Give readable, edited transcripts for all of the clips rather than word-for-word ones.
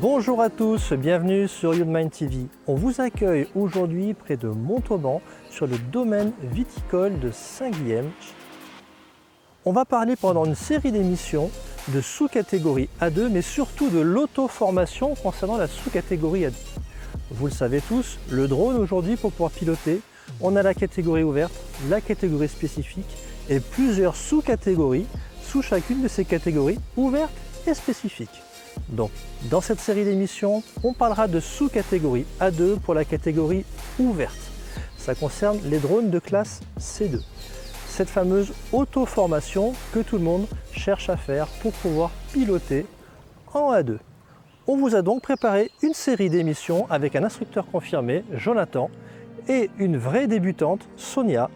Bonjour à tous, bienvenue sur YouMind TV. On vous accueille aujourd'hui près de Montauban sur le domaine viticole de Saint-Guilhem. On va parler pendant une série d'émissions de sous-catégorie A2, mais surtout de l'auto-formation concernant la sous-catégorie A2. Vous le savez tous, le drone aujourd'hui, pour pouvoir piloter, on a la catégorie ouverte, la catégorie spécifique et plusieurs sous-catégories sous chacune de ces catégories ouvertes et spécifiques. Donc, dans cette série d'émissions, on parlera de sous-catégorie A2 pour la catégorie ouverte. Ça concerne les drones de classe C2. Cette fameuse auto-formation que tout le monde cherche à faire pour pouvoir piloter en A2. On vous a donc préparé une série d'émissions avec un instructeur confirmé, Jonathan, et une vraie débutante, Sonia.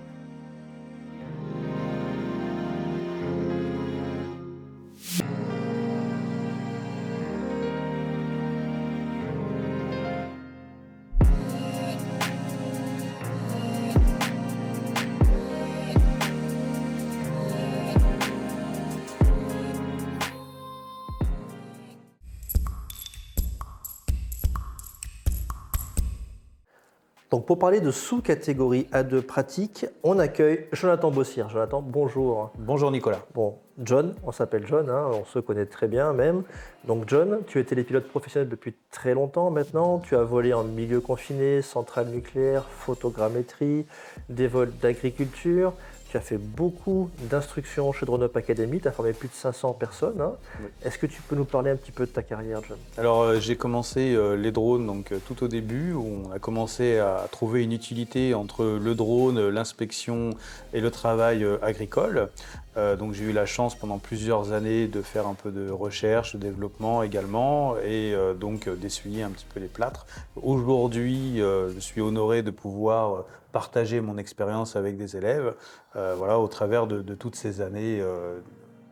Donc pour parler de sous-catégorie A2 pratique, on accueille Jonathan Bossire. Jonathan, bonjour. Bonjour Nicolas. Bon, John, on s'appelle John, hein, on se connaît très bien même. Donc John, tu es télépilote professionnel depuis très longtemps maintenant. Tu as volé en milieu confiné, centrale nucléaire, photogrammétrie, des vols d'agriculture. Tu as fait beaucoup d'instructions chez Drone Up Academy, tu as formé plus de 500 personnes. Hein. Oui. Est-ce que tu peux nous parler un petit peu de ta carrière, John? Alors j'ai commencé les drones tout au début, où on a commencé à trouver une utilité entre le drone, l'inspection et le travail agricole. Donc j'ai eu la chance pendant plusieurs années de faire un peu de recherche, de développement également, et donc d'essuyer un petit peu les plâtres. Aujourd'hui, je suis honoré de pouvoir partager mon expérience avec des élèves, voilà, au travers de toutes ces années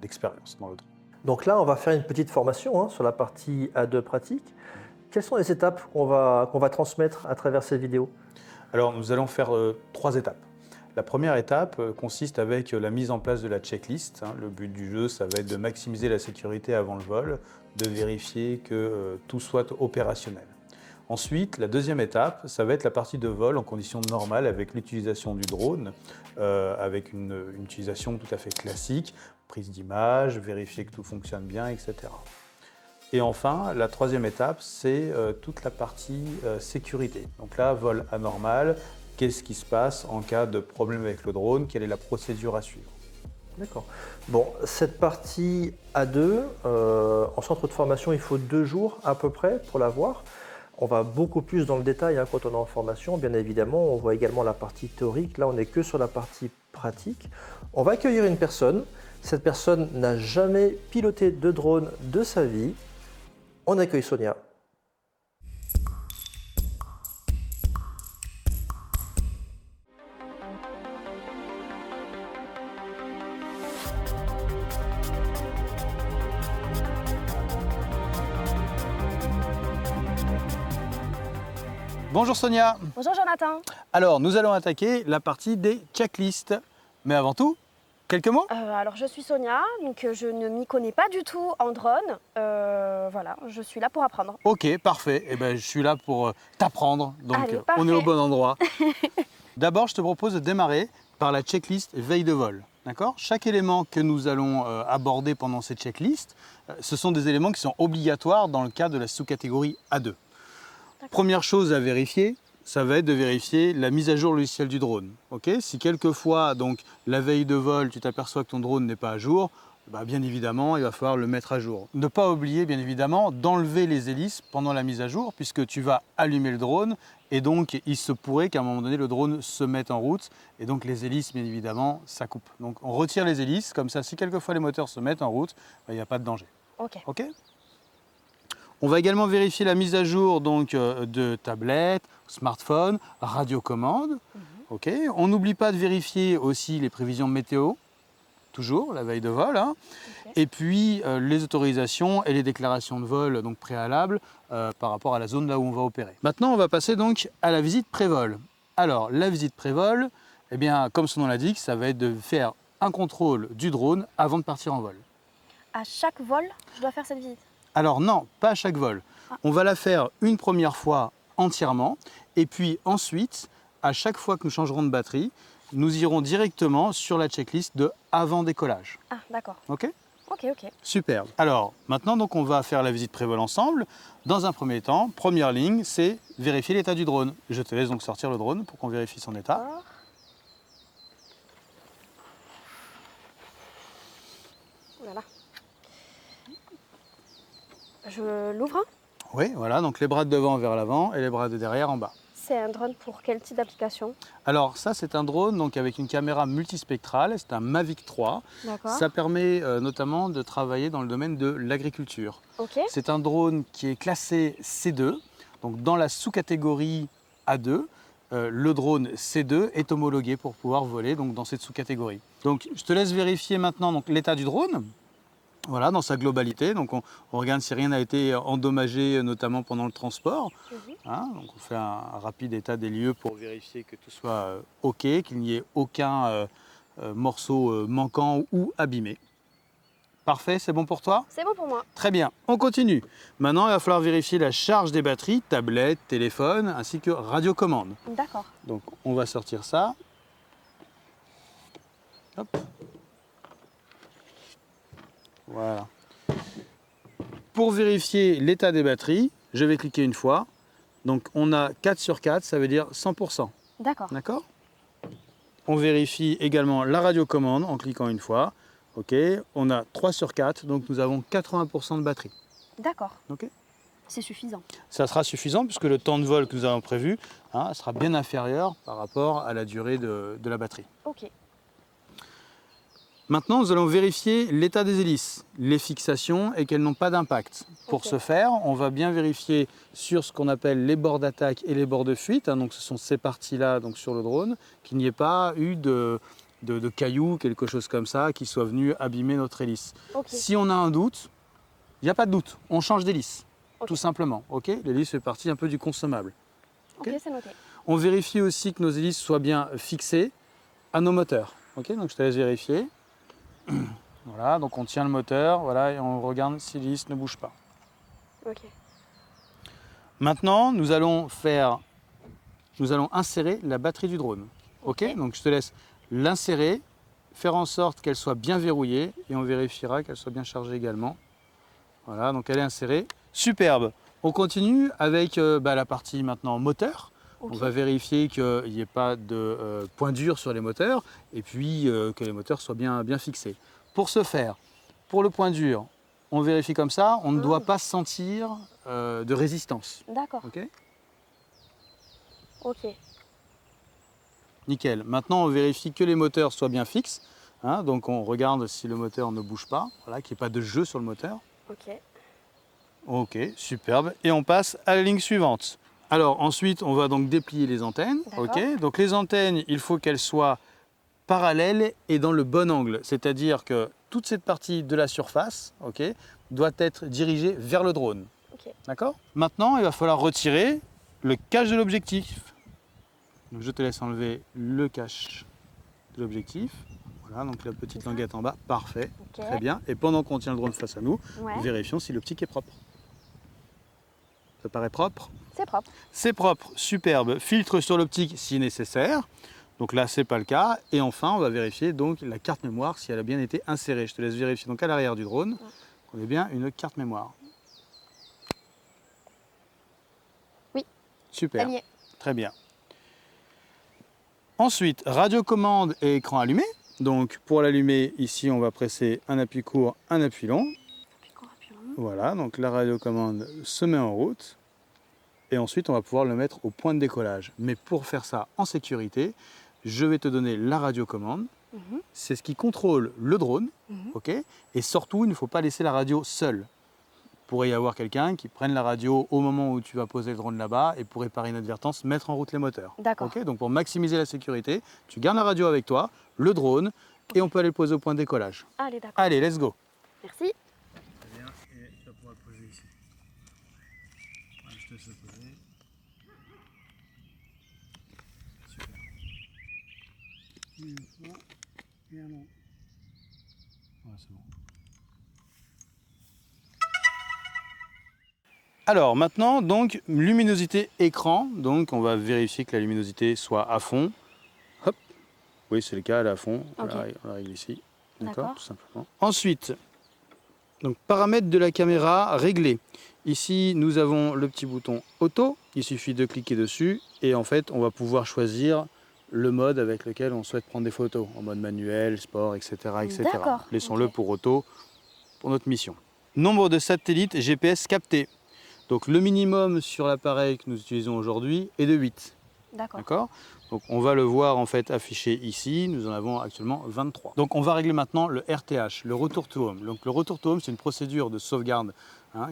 d'expérience dans le drone. Donc là, on va faire une petite formation sur la partie A2 pratique. Quelles sont les étapes qu'on va transmettre à travers ces vidéos? Alors nous allons faire 3 étapes. La première étape consiste avec la mise en place de la checklist. Le but du jeu, ça va être de maximiser la sécurité avant le vol, de vérifier que tout soit opérationnel. Ensuite, la deuxième étape, ça va être la partie de vol en conditions normales avec l'utilisation du drone, avec une utilisation tout à fait classique, prise d'image, vérifier que tout fonctionne bien, etc. Et enfin, la troisième étape, c'est toute la partie sécurité. Donc là, vol anormal. Qu'est-ce qui se passe en cas de problème avec le drone? Quelle est la procédure à suivre? D'accord. Bon, cette partie A2, en centre de formation, il faut 2 jours à peu près pour la voir. On va beaucoup plus dans le détail quand on est en formation, bien évidemment. On voit également la partie théorique. Là, on n'est que sur la partie pratique. On va accueillir une personne. Cette personne n'a jamais piloté de drone de sa vie. On accueille Sonia. Bonjour Sonia. Bonjour Jonathan. Alors, nous allons attaquer la partie des checklists. Mais avant tout, quelques mots? Alors je suis Sonia, donc je ne m'y connais pas du tout en drone. Voilà, je suis là pour apprendre. Ok, parfait. Eh ben, je suis là pour t'apprendre, donc allez, on est au bon endroit. D'abord, je te propose de démarrer par la checklist veille de vol. D'accord? Chaque élément que nous allons aborder pendant cette checklist, ce sont des éléments qui sont obligatoires dans le cadre de la sous-catégorie A2. Première chose à vérifier, ça va être de vérifier la mise à jour logicielle du drone. Okay? Si quelquefois, donc, la veille de vol, tu t'aperçois que ton drone n'est pas à jour, bien évidemment, il va falloir le mettre à jour. Ne pas oublier, bien évidemment, d'enlever les hélices pendant la mise à jour, puisque tu vas allumer le drone, et donc il se pourrait qu'à un moment donné, le drone se mette en route, et donc les hélices, bien évidemment, ça coupe. Donc on retire les hélices, comme ça, si quelquefois les moteurs se mettent en route, il n'y a pas de danger. Ok. On va également vérifier la mise à jour donc, de tablettes, smartphones, radiocommande. Okay. On n'oublie pas de vérifier aussi les prévisions météo, toujours la veille de vol. Okay. Et puis les autorisations et les déclarations de vol donc, préalables par rapport à la zone là où on va opérer. Maintenant, on va passer donc à la visite pré-vol. Alors, la visite pré-vol, eh bien, comme son nom l'indique, ça va être de faire un contrôle du drone avant de partir en vol. À chaque vol, je dois faire cette visite? Alors non, pas à chaque vol. On va la faire une première fois entièrement et puis ensuite, à chaque fois que nous changerons de batterie, nous irons directement sur la checklist de avant décollage. Ah, d'accord. Ok? Ok, ok. Superbe. Alors maintenant donc on va faire la visite prévol ensemble. Dans un premier temps, première ligne, c'est vérifier l'état du drone. Je te laisse donc sortir le drone pour qu'on vérifie son état. D'accord. Oh là là. Je l'ouvre, hein. Oui, voilà, donc les bras de devant vers l'avant et les bras de derrière en bas. C'est un drone pour quel type d'application? Alors ça c'est un drone donc avec une caméra multispectrale, c'est un Mavic 3. D'accord. Ça permet notamment de travailler dans le domaine de l'agriculture. Ok. C'est un drone qui est classé C2, donc dans la sous-catégorie A2. Le drone C2 est homologué pour pouvoir voler donc, dans cette sous-catégorie. Donc je te laisse vérifier maintenant donc, l'état du drone. Voilà, dans sa globalité. Donc on regarde si rien n'a été endommagé, notamment pendant le transport. Hein, donc on fait un rapide état des lieux pour vérifier que tout soit OK, qu'il n'y ait aucun morceau manquant ou abîmé. Parfait, c'est bon pour toi? C'est bon pour moi. Très bien, on continue. Maintenant, il va falloir vérifier la charge des batteries, tablette, téléphone, ainsi que radiocommande. D'accord. Donc on va sortir ça. Hop. Voilà. Pour vérifier l'état des batteries, je vais cliquer une fois. Donc on a 4 sur 4, ça veut dire 100%. D'accord. D'accord? On vérifie également la radiocommande en cliquant une fois. OK, on a 3 sur 4, donc nous avons 80% de batterie. D'accord. OK? C'est suffisant. Ça sera suffisant puisque le temps de vol que nous avons prévu sera bien inférieur par rapport à la durée de la batterie. Ok. Maintenant, nous allons vérifier l'état des hélices, les fixations et qu'elles n'ont pas d'impact. Pour Ok. ce faire, on va bien vérifier sur ce qu'on appelle les bords d'attaque et les bords de fuite. Donc ce sont ces parties-là donc sur le drone, qu'il n'y ait pas eu de cailloux, quelque chose comme ça, qui soit venu abîmer notre hélice. Ok. Si on a un doute, il n'y a pas de doute, on change d'hélice, Ok. tout simplement. Ok, l'hélice fait partie un peu du consommable. Ok, c'est noté. On vérifie aussi que nos hélices soient bien fixées à nos moteurs. Ok, donc je te laisse vérifier. Voilà, donc on tient le moteur, voilà, et on regarde si l'hélice ne bouge pas. Ok. Maintenant, nous allons insérer la batterie du drone. Ok, Ok. donc je te laisse l'insérer, faire en sorte qu'elle soit bien verrouillée et on vérifiera qu'elle soit bien chargée également. Voilà, donc elle est insérée. Superbe. On continue avec la partie maintenant moteur. Ok. On va vérifier qu'il n'y ait pas de point dur sur les moteurs et puis que les moteurs soient bien fixés. Pour ce faire, pour le point dur, on vérifie comme ça, on ne doit pas sentir de résistance. D'accord. Ok ? Ok. Nickel. Maintenant, on vérifie que les moteurs soient bien fixes. Hein, donc on regarde si le moteur ne bouge pas, voilà, qu'il n'y ait pas de jeu sur le moteur. Ok. Ok, superbe. Et on passe à la ligne suivante. Alors ensuite, on va donc déplier les antennes. D'accord. Ok. Donc les antennes, il faut qu'elles soient parallèles et dans le bon angle. C'est-à-dire que toute cette partie de la surface, ok, doit être dirigée vers le drone. Ok. D'accord? Maintenant, il va falloir retirer le cache de l'objectif. Donc je te laisse enlever le cache de l'objectif. Voilà, donc la petite Ça. languette en bas, parfait, Ok. très bien. Et pendant qu'on tient le drone face à nous, Ouais. vérifions si l'optique est propre. Ça paraît propre? C'est propre. C'est propre, superbe. Filtre sur l'optique si nécessaire. Donc là, c'est pas le cas. Et enfin, on va vérifier donc la carte mémoire si elle a bien été insérée. Je te laisse vérifier donc à l'arrière du drone qu'on ait bien une carte mémoire. Oui. Super. Elle y est. Très bien. Ensuite, radiocommande et écran allumé. Donc pour l'allumer, ici, on va presser un appui court, un appui long. Voilà, donc la radiocommande se met en route. Et ensuite, on va pouvoir le mettre au point de décollage. Mais pour faire ça en sécurité, je vais te donner la radiocommande. Mhm. C'est ce qui contrôle le drone. Mhm. Ok. Et surtout, il ne faut pas laisser la radio seule. Il pourrait y avoir quelqu'un qui prenne la radio au moment où tu vas poser le drone là-bas et pour réparer inadvertance, mettre en route les moteurs. D'accord. Ok. Donc pour maximiser la sécurité, tu gardes la radio avec toi, le drone, et on peut aller le poser au point de décollage. Allez, d'accord. Allez, let's go. Merci. Très bien, et tu vas pouvoir le poser ici. Voilà, je te laisse le poser. Super. Une fois, et un an. Voilà, c'est bon. Alors maintenant, donc, luminosité écran. Donc on va vérifier que la luminosité soit à fond. Hop. Oui, c'est le cas, elle est à fond. Ok. On la règle ici. D'accord, D'accord. tout simplement. Ensuite, donc, paramètres de la caméra réglés. Ici, nous avons le petit bouton auto. Il suffit de cliquer dessus et en fait, on va pouvoir choisir le mode avec lequel on souhaite prendre des photos, en mode manuel, sport, etc. etc. D'accord, Laissons-le ok. pour auto, pour notre mission. Nombre de satellites GPS captés. Donc le minimum sur l'appareil que nous utilisons aujourd'hui est de 8. D'accord. D'accord ? Donc on va le voir en fait affiché ici, nous en avons actuellement 23. Donc on va régler maintenant le RTH, le Retour to Home. Donc le Retour to Home, c'est une procédure de sauvegarde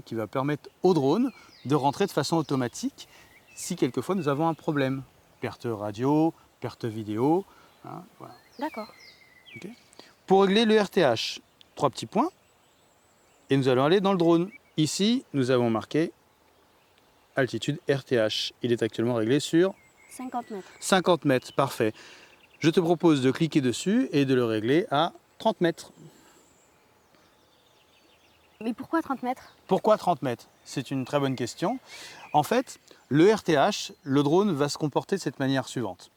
qui va permettre au drone de rentrer de façon automatique si quelquefois nous avons un problème. Perte radio, perte vidéo. Voilà. D'accord. Okay. Pour régler le RTH, 3 petits points et nous allons aller dans le drone. Ici, nous avons marqué altitude RTH. Il est actuellement réglé sur 50 mètres. 50 mètres, parfait. Je te propose de cliquer dessus et de le régler à 30 mètres. Mais pourquoi 30 mètres? Pourquoi 30 mètres? C'est une très bonne question. En fait, le RTH, le drone va se comporter de cette manière suivante.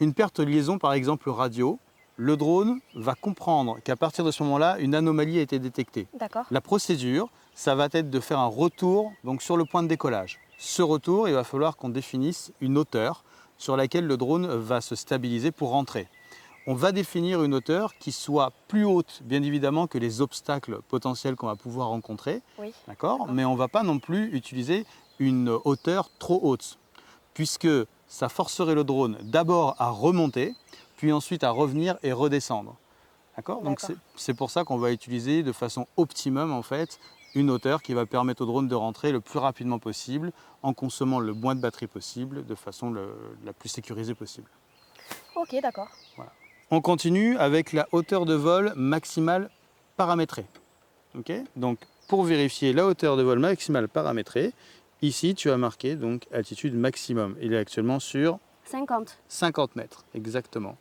Une perte de liaison, par exemple radio, le drone va comprendre qu'à partir de ce moment-là, une anomalie a été détectée. D'accord. La procédure, ça va être de faire un retour donc, sur le point de décollage. Ce retour, il va falloir qu'on définisse une hauteur sur laquelle le drone va se stabiliser pour rentrer. On va définir une hauteur qui soit plus haute, bien évidemment, que les obstacles potentiels qu'on va pouvoir rencontrer. Oui. D'accord ? Mais on ne va pas non plus utiliser une hauteur trop haute, puisque ça forcerait le drone d'abord à remonter, puis ensuite à revenir et redescendre. D'accord ? Donc c'est pour ça qu'on va utiliser de façon optimum en fait une hauteur qui va permettre au drone de rentrer le plus rapidement possible en consommant le moins de batterie possible de façon la plus sécurisée possible. Ok, d'accord. Voilà. On continue avec la hauteur de vol maximale paramétrée. Okay ? Donc pour vérifier la hauteur de vol maximale paramétrée, ici tu as marqué donc altitude maximum. Il est actuellement sur 50. 50 mètres, exactement.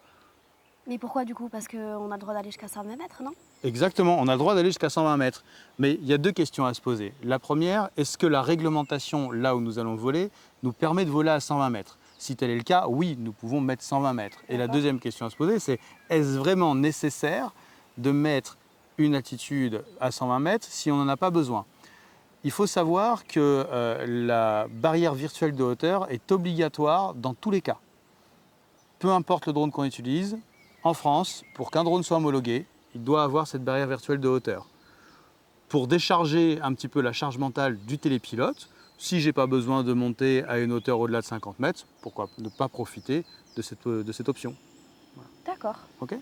Mais pourquoi du coup? Parce qu'on a le droit d'aller jusqu'à 120 mètres, non? Exactement, on a le droit d'aller jusqu'à 120 mètres. Mais il y a deux questions à se poser. La première, est-ce que la réglementation, là où nous allons voler, nous permet de voler à 120 mètres? Si tel est le cas, oui, nous pouvons mettre 120 mètres. Et la deuxième question à se poser, c'est est-ce vraiment nécessaire de mettre une altitude à 120 mètres si on n'en a pas besoin? Il faut savoir que la barrière virtuelle de hauteur est obligatoire dans tous les cas. Peu importe le drone qu'on utilise, en France, pour qu'un drone soit homologué, il doit avoir cette barrière virtuelle de hauteur. Pour décharger un petit peu la charge mentale du télépilote, si je n'ai pas besoin de monter à une hauteur au-delà de 50 mètres, pourquoi ne pas profiter de cette option? Voilà. D'accord. Okay.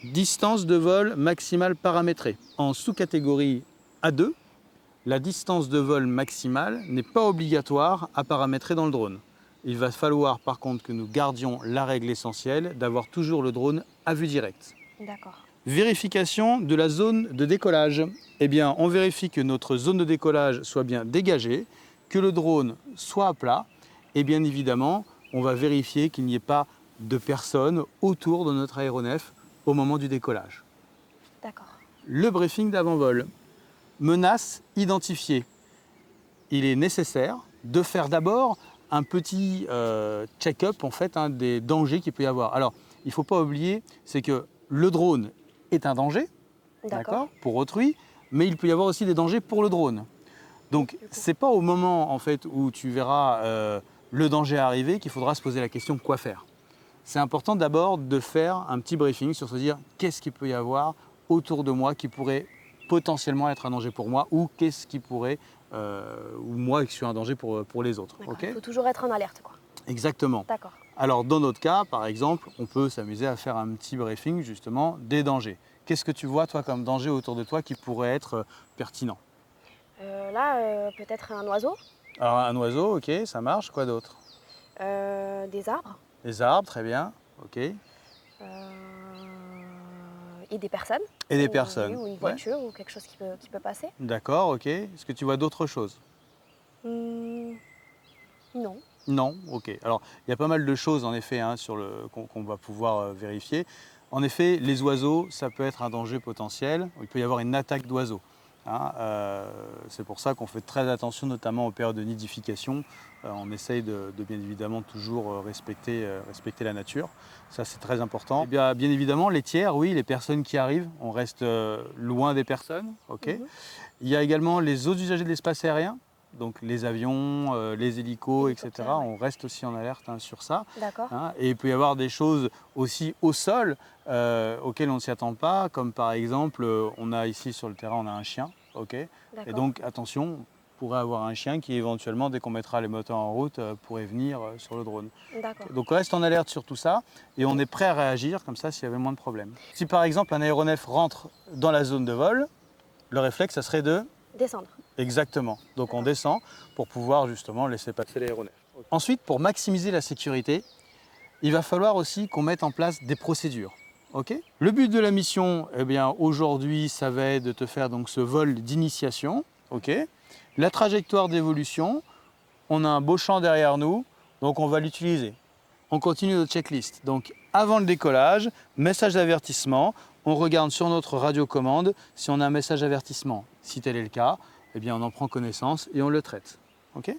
Distance de vol maximale paramétrée. En sous-catégorie A2, la distance de vol maximale n'est pas obligatoire à paramétrer dans le drone. Il va falloir par contre que nous gardions la règle essentielle d'avoir toujours le drone à vue directe. D'accord. Vérification de la zone de décollage. Eh bien, on vérifie que notre zone de décollage soit bien dégagée, que le drone soit à plat et bien évidemment, on va vérifier qu'il n'y ait pas de personnes autour de notre aéronef au moment du décollage. D'accord. Le briefing d'avant-vol. Menace identifiée. Il est nécessaire de faire d'abord un petit check-up en fait, des dangers qu'il peut y avoir. Alors, il ne faut pas oublier, c'est que le drone est un danger, d'accord, pour autrui, mais il peut y avoir aussi des dangers pour le drone. Donc, ce n'est pas au moment en fait, où tu verras le danger arriver qu'il faudra se poser la question quoi faire. C'est important d'abord de faire un petit briefing sur se dire qu'est-ce qu'il peut y avoir autour de moi qui pourrait potentiellement être un danger pour moi ou qu'est-ce qui pourrait, ou moi qui suis un danger pour les autres. Okay. Okay. Il faut toujours être en alerte, quoi. Exactement. D'accord. Alors dans notre cas, par exemple, on peut s'amuser à faire un petit briefing justement des dangers. Qu'est-ce que tu vois toi comme danger autour de toi qui pourrait être pertinent? Là, peut-être un oiseau. Alors un oiseau, ok, ça marche. Quoi d'autre? Des arbres. Des arbres, très bien, ok. Et des personnes. Et des personnes. Ou une voiture ou quelque chose qui peut passer. D'accord, ok. Est-ce que tu vois d'autres choses? Non. Non, ok. Alors, il y a pas mal de choses en effet qu'on va pouvoir vérifier. En effet, les oiseaux, ça peut être un danger potentiel. Il peut y avoir une attaque d'oiseaux. Hein, c'est pour ça qu'on fait très attention, notamment aux périodes de nidification. On essaye de bien évidemment toujours respecter la nature. Ça, c'est très important. Et bien évidemment, les tiers, oui, les personnes qui arrivent, on reste loin des personnes. Okay. Il y a également les autres usagers de l'espace aérien. Donc les avions, les hélicos, etc. On reste aussi en alerte sur ça. Hein, et il peut y avoir des choses aussi au sol auxquelles on ne s'y attend pas, comme par exemple, on a ici sur le terrain, on a un chien. Okay, et donc attention, on pourrait avoir un chien qui éventuellement, dès qu'on mettra les moteurs en route, pourrait venir sur le drone. Donc on reste en alerte sur tout ça et on est prêt à réagir comme ça s'il y avait moins de problèmes. Si par exemple un aéronef rentre dans la zone de vol, le réflexe, ça serait de descendre. Exactement. Donc on descend pour pouvoir justement laisser passer l'aéronef. Ensuite, pour maximiser la sécurité, il va falloir aussi qu'on mette en place des procédures. Okay. Le but de la mission, eh bien, aujourd'hui, ça va être de te faire donc ce vol d'initiation. Okay. La trajectoire d'évolution, on a un beau champ derrière nous, donc on va l'utiliser. On continue notre checklist. Donc avant le décollage, message d'avertissement, on regarde sur notre radiocommande si on a un message d'avertissement. Si tel est le cas, eh bien, on en prend connaissance et on le traite. Okay.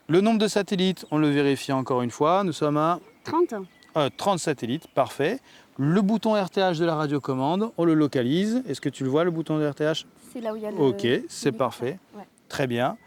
Le nombre de satellites, on le vérifie encore une fois. Nous sommes à 30 satellites, parfait. Le bouton RTH de la radiocommande, on le localise. Est-ce que tu le vois, le bouton de RTH? C'est là où il y a le... Ok, c'est parfait. Ouais. Très bien.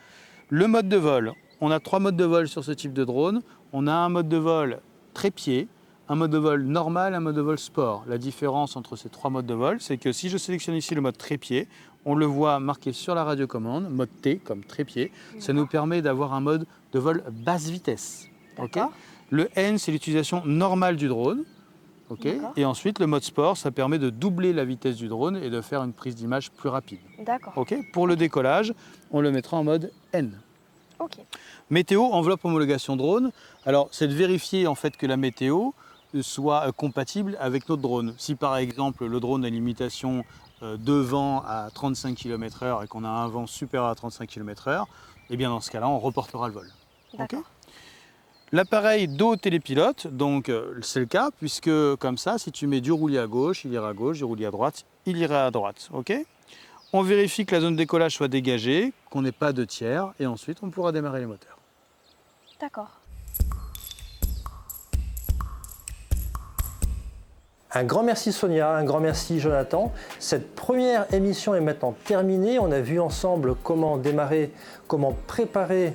Le mode de vol. On a 3 modes de vol sur ce type de drone. On a un mode de vol trépied, un mode de vol normal, un mode de vol sport. La différence entre ces 3 modes de vol, c'est que si je sélectionne ici le mode trépied, on le voit marqué sur la radiocommande, mode T comme trépied. Ça nous permet d'avoir un mode de vol basse vitesse. Okay. Le N, c'est l'utilisation normale du drone. Okay. Et ensuite, le mode sport, ça permet de doubler la vitesse du drone et de faire une prise d'image plus rapide. Okay. Pour le décollage, on le mettra en mode N. Météo, enveloppe homologation drone. Alors, c'est de vérifier en fait que la météo soit compatible avec notre drone. Si par exemple, le drone a une limitation de vent à 35 km/h et qu'on a un vent supérieur à 35 km/h, eh bien dans ce cas-là, on reportera le vol. Okay. L'appareil dos télépilote, donc c'est le cas, puisque comme ça, si tu mets du roulis à gauche, il ira à gauche, du roulis à droite, il ira à droite. Okay. On vérifie que la zone de décollage soit dégagée, qu'on n'ait pas de tiers, et ensuite on pourra démarrer les moteurs. Un grand merci Sonia, un grand merci Jonathan. Cette première émission est maintenant terminée. On a vu ensemble comment démarrer, comment préparer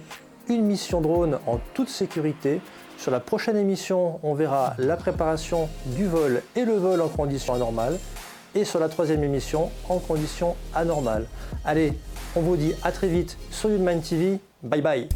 une mission drone en toute sécurité. Sur la prochaine émission, on verra la préparation du vol et le vol en conditions anormales. Et sur la troisième émission, en conditions anormales. Allez, on vous dit à très vite sur YouMindTV. Bye bye.